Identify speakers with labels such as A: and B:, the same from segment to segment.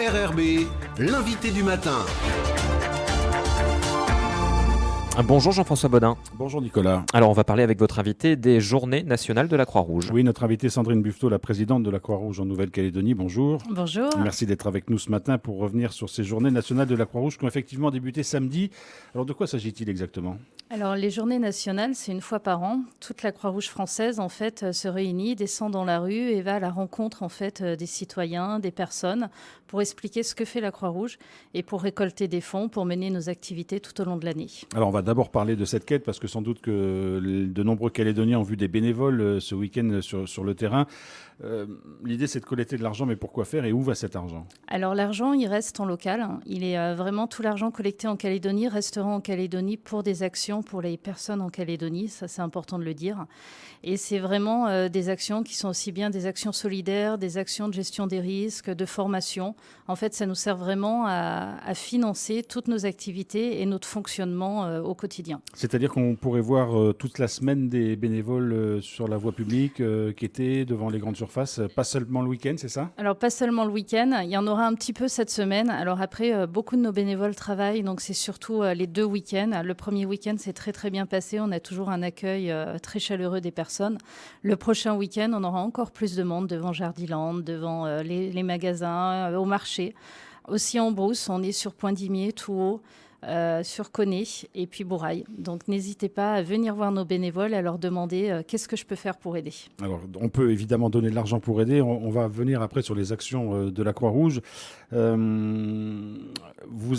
A: RRB, l'invité du matin.
B: Bonjour Jean-François Bodin.
C: Bonjour Nicolas.
B: Alors on va parler avec votre invité des Journées nationales de la Croix-Rouge.
C: Oui, notre invitée Sandrine Buffetot, la présidente de la Croix-Rouge en Nouvelle-Calédonie. Bonjour.
D: Bonjour.
C: Merci d'être avec nous ce matin pour revenir sur ces Journées nationales de la Croix-Rouge qui ont effectivement débuté samedi. Alors de quoi s'agit-il exactement ?
D: Alors les Journées nationales, c'est une fois par an. Toute la Croix-Rouge française en fait se réunit, descend dans la rue et va à la rencontre en fait des citoyens, des personnes pour expliquer ce que fait la Croix-Rouge et pour récolter des fonds pour mener nos activités tout au long de l'année.
C: Alors on va d'abord parler de cette quête parce que sans doute que de nombreux Calédoniens ont vu des bénévoles ce week-end sur le terrain. L'idée c'est de collecter de l'argent, mais pour quoi faire et où va cet argent ?
D: Alors l'argent, il reste en local. Il est vraiment tout l'argent collecté en Calédonie restera en Calédonie pour des actions pour les personnes en Calédonie. Ça, c'est important de le dire. Et c'est vraiment des actions qui sont aussi bien des actions solidaires, des actions de gestion des risques, de formation. En fait, ça nous sert vraiment à financer toutes nos activités et notre fonctionnement au quotidien.
C: C'est-à-dire qu'on pourrait voir toute la semaine des bénévoles sur la voie publique qui étaient devant les grandes surfaces, pas seulement le week-end, c'est ça ?
D: Alors, pas seulement le week-end, il y en aura un petit peu cette semaine. Alors après, beaucoup de nos bénévoles travaillent, donc c'est surtout les 2 week-ends. Le premier week-end, c'est très très bien passé. On a toujours un accueil très chaleureux des personnes. Le prochain week-end, on aura encore plus de monde devant Jardiland, devant les magasins, au marché. Aussi en brousse, on est sur Point-Dimier, tout haut. Sur Coné et puis Bourail. Donc n'hésitez pas à venir voir nos bénévoles, à leur demander qu'est-ce que je peux faire pour aider.
C: Alors on peut évidemment donner de l'argent pour aider, on va venir après sur les actions de la Croix-Rouge. Vous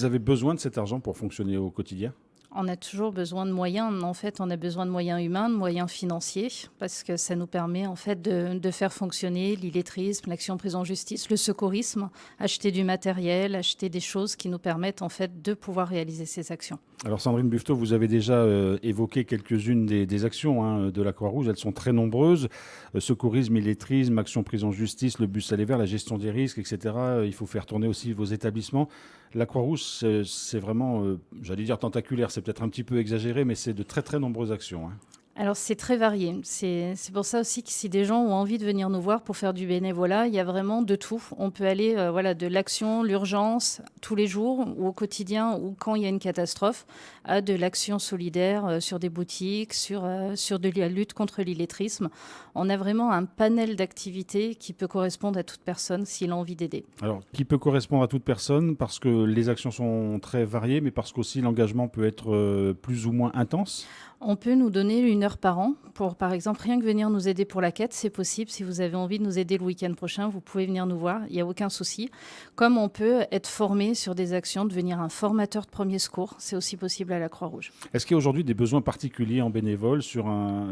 C: avez besoin de cet argent pour fonctionner au quotidien ?
D: On a toujours besoin de moyens. En fait, on a besoin de moyens humains, de moyens financiers, parce que ça nous permet en fait de faire fonctionner l'illettrisme, l'action prison-justice, le secourisme, acheter du matériel, acheter des choses qui nous permettent en fait de pouvoir réaliser ces actions.
C: Alors Sandrine Buffetot, vous avez déjà évoqué quelques-unes des actions de la Croix-Rouge. Elles sont très nombreuses. Secourisme, illettrisme, action prison-justice, le bus aller vert, la gestion des risques, etc. Il faut faire tourner aussi vos établissements. La Croix-Rouge, c'est vraiment, j'allais dire tentaculaire, c'est peut-être un petit peu exagéré, mais c'est de très très nombreuses actions.
D: Alors c'est très varié. C'est pour ça aussi que si des gens ont envie de venir nous voir pour faire du bénévolat, il y a vraiment de tout. On peut aller de l'action, l'urgence, tous les jours ou au quotidien ou quand il y a une catastrophe, à de l'action solidaire sur des boutiques, sur de la lutte contre l'illettrisme. On a vraiment un panel d'activités qui peut correspondre à toute personne s'il a envie d'aider.
C: Alors, qui peut correspondre à toute personne parce que les actions sont très variées, mais parce qu'aussi l'engagement peut être plus ou moins intense ?
D: On peut nous donner 1 heure par an pour, par exemple, rien que venir nous aider pour la quête. C'est possible. Si vous avez envie de nous aider le week-end prochain, vous pouvez venir nous voir. Il n'y a aucun souci. Comme on peut être formé sur des actions, devenir un formateur de premier secours, c'est aussi possible à la Croix-Rouge.
C: Est-ce qu'il y a aujourd'hui des besoins particuliers en bénévoles sur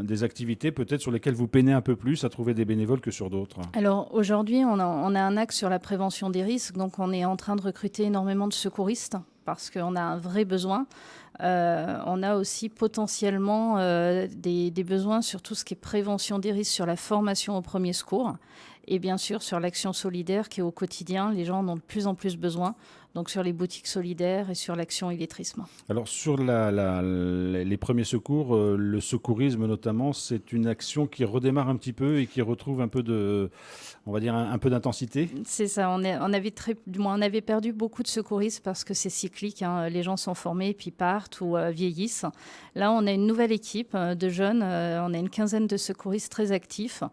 C: des activités peut-être sur lesquelles vous peinez un peu plus à trouver des bénévoles que sur d'autres ?
D: Alors aujourd'hui, on a un axe sur la prévention des risques. Donc on est en train de recruter énormément de secouristes parce qu'on a un vrai besoin. On a aussi potentiellement des besoins sur tout ce qui est prévention des risques, sur la formation au premier secours et bien sûr sur l'action solidaire qui est au quotidien. Les gens en ont de plus en plus besoin, donc sur les boutiques solidaires et sur l'action illettrisme.
C: Alors sur les premiers secours, le secourisme notamment, c'est une action qui redémarre un petit peu et qui retrouve un peu un peu d'intensité.
D: C'est ça, on avait perdu beaucoup de secouristes parce que c'est cyclique, les gens sont formés et puis partent ou vieillissent. Là, on a une nouvelle équipe de jeunes, on a une quinzaine de secouristes très actifs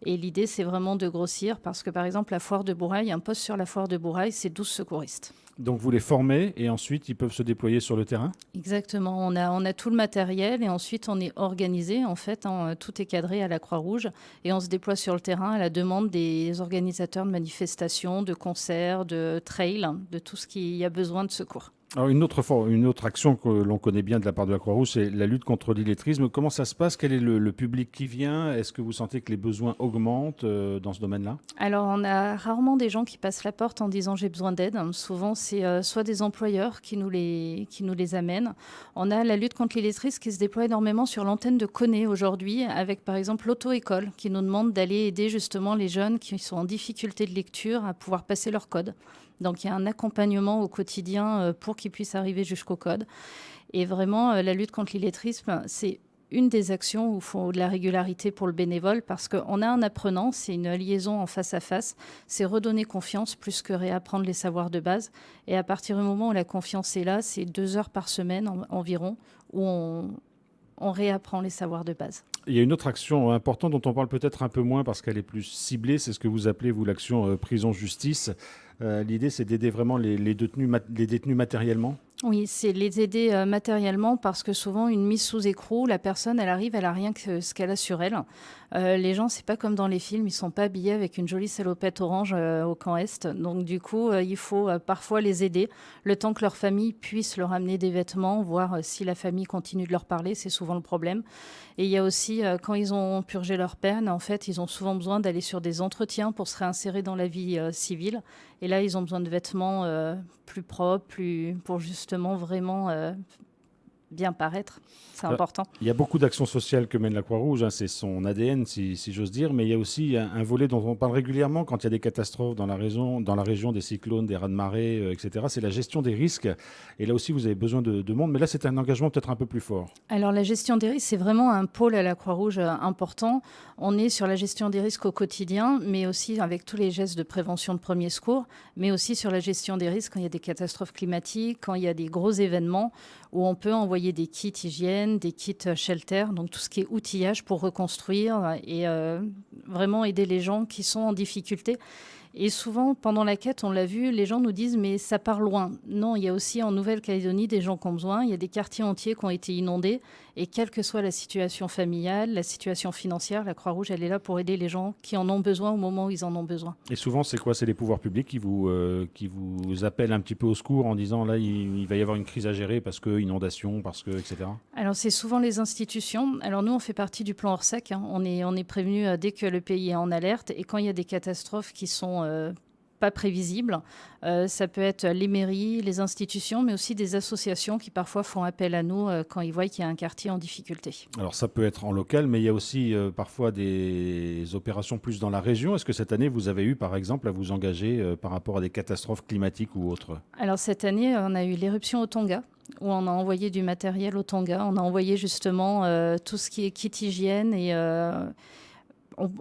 D: et l'idée, c'est vraiment de grossir parce que par exemple, la foire de Bourail, un poste sur la foire de Bourail, c'est 12 secouristes.
C: Donc vous les formez et ensuite ils peuvent se déployer sur le terrain ?
D: Exactement, on a tout le matériel et ensuite on est organisé en fait, tout est cadré à la Croix-Rouge et on se déploie sur le terrain à la demande des organisateurs de manifestations, de concerts, de trails, de tout ce qui a besoin de secours.
C: Alors une autre action que l'on connaît bien de la part de la Croix-Rouge, c'est la lutte contre l'illettrisme. Comment ça se passe ? Quel est le public qui vient ? Est-ce que vous sentez que les besoins augmentent dans ce domaine-là ?
D: Alors, on a rarement des gens qui passent la porte en disant « j'ai besoin d'aide ». Souvent, c'est soit des employeurs qui nous les amènent. On a la lutte contre l'illettrisme qui se déploie énormément sur l'antenne de Coné aujourd'hui, avec par exemple l'auto-école qui nous demande d'aller aider justement les jeunes qui sont en difficulté de lecture à pouvoir passer leur code. Donc il y a un accompagnement au quotidien pour qu'ils puissent arriver jusqu'au code. Et vraiment, la lutte contre l'illettrisme, c'est une des actions où il faut de la régularité pour le bénévole parce qu'on a un apprenant, c'est une liaison en face à face, c'est redonner confiance plus que réapprendre les savoirs de base. Et à partir du moment où la confiance est là, c'est 2 heures par semaine environ où on réapprend les savoirs de base.
C: Il y a une autre action importante dont on parle peut-être un peu moins parce qu'elle est plus ciblée, c'est ce que vous appelez, vous, l'action prison-justice. L'idée, c'est d'aider vraiment les détenus matériellement.
D: Oui, c'est les aider matériellement parce que souvent, une mise sous écrou, la personne, elle arrive, elle a rien que ce qu'elle a sur elle. Les gens, c'est pas comme dans les films, ils sont pas habillés avec une jolie salopette orange au camp Est. Donc du coup, il faut parfois les aider le temps que leur famille puisse leur amener des vêtements, voir si la famille continue de leur parler, c'est souvent le problème. Et il y a aussi, quand ils ont purgé leur peine, en fait, ils ont souvent besoin d'aller sur des entretiens pour se réinsérer dans la vie civile. Et là, ils ont besoin de vêtements plus propres, pour justement vraiment bien paraître. C'est important.
C: Il y a beaucoup d'actions sociales que mène la Croix-Rouge, c'est son ADN, si j'ose dire, mais il y a aussi un volet dont on parle régulièrement quand il y a des catastrophes dans la région des cyclones, des raz-de-marée, etc. C'est la gestion des risques. Et là aussi, vous avez besoin de monde, mais là, c'est un engagement peut-être un peu plus fort.
D: Alors, la gestion des risques, c'est vraiment un pôle à la Croix-Rouge important. On est sur la gestion des risques au quotidien, mais aussi avec tous les gestes de prévention de premier secours, mais aussi sur la gestion des risques quand il y a des catastrophes climatiques, quand il y a des gros événements où on peut envoyer des kits hygiène, des kits shelter, donc tout ce qui est outillage pour reconstruire et vraiment aider les gens qui sont en difficulté. Et souvent, pendant la quête, on l'a vu, les gens nous disent « mais ça part loin ». Non, il y a aussi en Nouvelle-Calédonie des gens qui ont besoin. Il y a des quartiers entiers qui ont été inondés. Et quelle que soit la situation familiale, la situation financière, la Croix-Rouge, elle est là pour aider les gens qui en ont besoin au moment où ils en ont besoin.
C: Et souvent, c'est quoi? C'est les pouvoirs publics qui vous appellent un petit peu au secours en disant « là, il va y avoir une crise à gérer parce que inondation, parce que, etc. »
D: Alors, c'est souvent les institutions. Alors, nous, on fait partie du plan Orsec. On est prévenu dès que le pays est en alerte. Et quand il y a des catastrophes qui sont pas prévisibles, ça peut être les mairies, les institutions, mais aussi des associations qui parfois font appel à nous quand ils voient qu'il y a un quartier en difficulté.
C: Alors ça peut être en local, mais il y a aussi parfois des opérations plus dans la région. Est-ce que cette année, vous avez eu par exemple à vous engager par rapport à des catastrophes climatiques ou autres? Alors
D: cette année, on a eu l'éruption au Tonga, où on a envoyé du matériel au Tonga. On a envoyé justement tout ce qui est kit hygiène et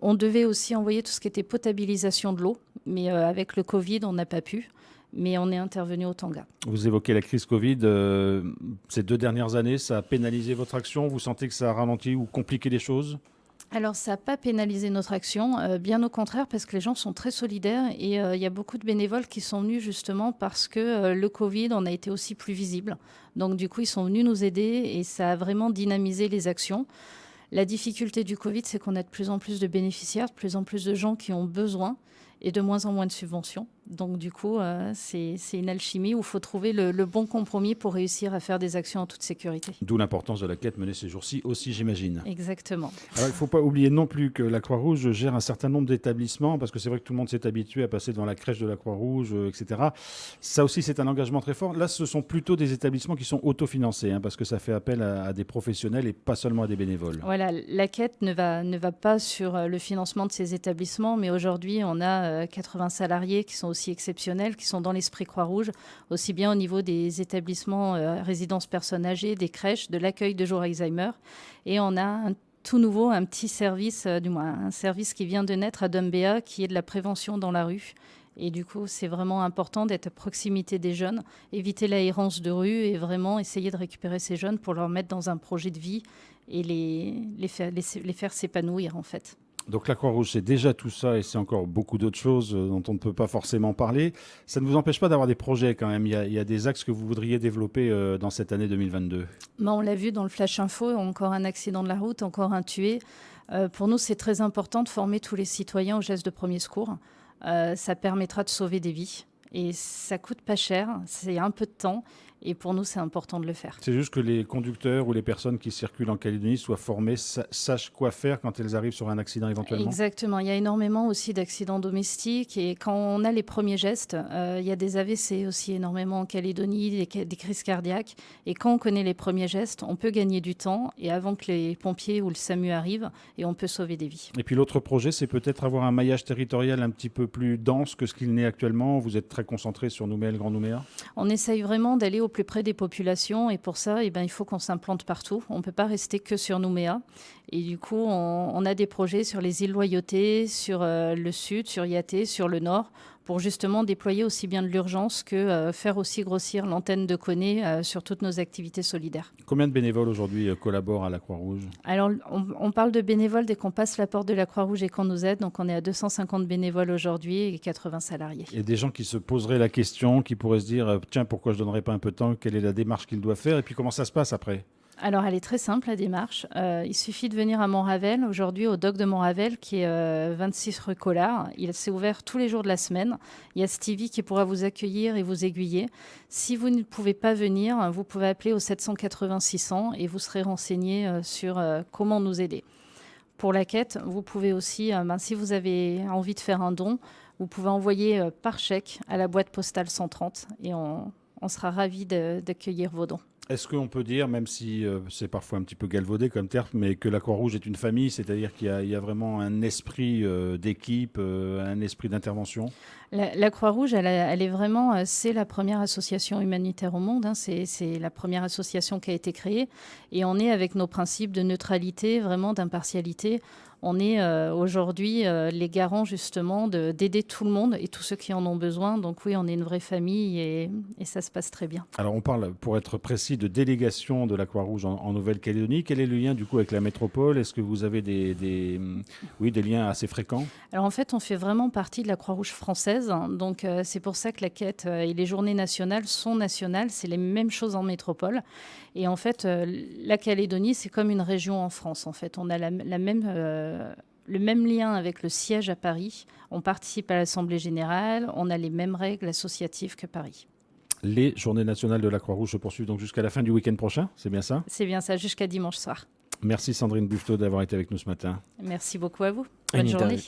D: on devait aussi envoyer tout ce qui était potabilisation de l'eau, mais avec le Covid, on n'a pas pu. Mais on est intervenu au Tonga.
C: Vous évoquez la crise Covid. Ces 2 dernières années, ça a pénalisé votre action? Vous sentez que ça a ralenti ou compliqué les choses?
D: Alors, ça n'a pas pénalisé notre action, bien au contraire, parce que les gens sont très solidaires et il y a beaucoup de bénévoles qui sont venus justement parce que le Covid, on a été aussi plus visible. Donc, du coup, ils sont venus nous aider et ça a vraiment dynamisé les actions. La difficulté du Covid, c'est qu'on a de plus en plus de bénéficiaires, de plus en plus de gens qui ont besoin et de moins en moins de subventions. Donc du coup, c'est une alchimie où il faut trouver le bon compromis pour réussir à faire des actions en toute sécurité.
C: D'où l'importance de la quête menée ces jours-ci aussi, j'imagine.
D: Exactement.
C: Alors, il ne faut pas oublier non plus que la Croix-Rouge gère un certain nombre d'établissements, parce que c'est vrai que tout le monde s'est habitué à passer devant la crèche de la Croix-Rouge, etc. Ça aussi, c'est un engagement très fort. Là, ce sont plutôt des établissements qui sont autofinancés, parce que ça fait appel à des professionnels et pas seulement à des bénévoles.
D: Voilà, la quête ne va pas sur le financement de ces établissements, mais aujourd'hui, on a 80 salariés qui sont aussi exceptionnels, qui sont dans l'esprit Croix-Rouge, aussi bien au niveau des établissements résidences personnes âgées, des crèches, de l'accueil de jour Alzheimer. Et on a tout nouveau un petit service, du moins un service qui vient de naître à Dumbéa, qui est de la prévention dans la rue. Et du coup, c'est vraiment important d'être à proximité des jeunes, éviter l'errance de rue et vraiment essayer de récupérer ces jeunes pour leur mettre dans un projet de vie et les faire s'épanouir en fait.
C: Donc la Croix-Rouge, c'est déjà tout ça et c'est encore beaucoup d'autres choses dont on ne peut pas forcément parler. Ça ne vous empêche pas d'avoir des projets quand même. Il y a des axes que vous voudriez développer dans cette année 2022.
D: On l'a vu dans le Flash Info, encore un accident de la route, encore un tué. Pour nous, c'est très important de former tous les citoyens aux gestes de premier secours. Ça permettra de sauver des vies et ça coûte pas cher, c'est un peu de temps. Et pour nous, c'est important de le faire.
C: C'est juste que les conducteurs ou les personnes qui circulent en Calédonie soient formés, sachent quoi faire quand elles arrivent sur un accident éventuellement.
D: Exactement. Il y a énormément aussi d'accidents domestiques. Et quand on a les premiers gestes, il y a des AVC aussi énormément en Calédonie, des crises cardiaques. Et quand on connaît les premiers gestes, on peut gagner du temps. Et avant que les pompiers ou le SAMU arrivent, et on peut sauver des vies.
C: Et puis l'autre projet, c'est peut-être avoir un maillage territorial un petit peu plus dense que ce qu'il n'est actuellement. Vous êtes très très concentré sur Nouméa et le Grand Nouméa?
D: On essaye vraiment d'aller au plus près des populations et pour ça, il faut qu'on s'implante partout. On ne peut pas rester que sur Nouméa. Et du coup, on a des projets sur les îles Loyauté, sur le sud, sur Yaté, sur le nord, pour justement déployer aussi bien de l'urgence que faire aussi grossir l'antenne de Koné sur toutes nos activités solidaires.
C: Combien de bénévoles aujourd'hui collaborent à la Croix-Rouge?
D: Alors, on parle de bénévoles dès qu'on passe la porte de la Croix-Rouge et qu'on nous aide. Donc, on est à 250 bénévoles aujourd'hui et 80 salariés.
C: Il y a des gens qui se poseraient la question, qui pourraient se dire tiens, pourquoi je ne donnerais pas un peu de temps? Quelle est la démarche qu'ils doivent faire? Et puis, comment ça se passe après?
D: Alors, elle est très simple, la démarche. Il suffit de venir à Montravel, aujourd'hui au dock de Montravel, qui est 26 rue Collard. Il s'est ouvert tous les jours de la semaine. Il y a Stevie qui pourra vous accueillir et vous aiguiller. Si vous ne pouvez pas venir, vous pouvez appeler au 780 600 et vous serez renseigné sur comment nous aider. Pour la quête, vous pouvez aussi, si vous avez envie de faire un don, vous pouvez envoyer par chèque à la boîte postale 130 et on sera ravis d'accueillir vos dons.
C: Est-ce qu'on peut dire, même si c'est parfois un petit peu galvaudé comme terme, mais que la Croix-Rouge est une famille, c'est-à-dire qu'il y a vraiment un esprit d'équipe, un esprit d'intervention?
D: La Croix-Rouge, elle est vraiment, c'est la première association humanitaire au monde. C'est la première association qui a été créée. Et on est avec nos principes de neutralité, vraiment d'impartialité. On est aujourd'hui les garants justement d'aider tout le monde et tous ceux qui en ont besoin. Donc oui, on est une vraie famille et ça se passe très bien.
C: Alors on parle, pour être précis, de délégation de la Croix-Rouge en Nouvelle-Calédonie. Quel est le lien du coup avec la métropole? Est-ce que vous avez des liens assez fréquents?
D: Alors en fait, on fait vraiment partie de la Croix-Rouge française. Donc c'est pour ça que la quête et les journées nationales sont nationales. C'est les mêmes choses en métropole. Et en fait, la Calédonie, c'est comme une région en France. En fait, on a le même lien avec le siège à Paris. On participe à l'Assemblée générale. On a les mêmes règles associatives que Paris.
C: Les journées nationales de la Croix-Rouge se poursuivent donc jusqu'à la fin du week-end prochain, c'est bien ça?
D: C'est bien ça, jusqu'à dimanche soir.
C: Merci Sandrine Buffetot d'avoir été avec nous ce matin.
D: Merci beaucoup à vous. Bonne journée.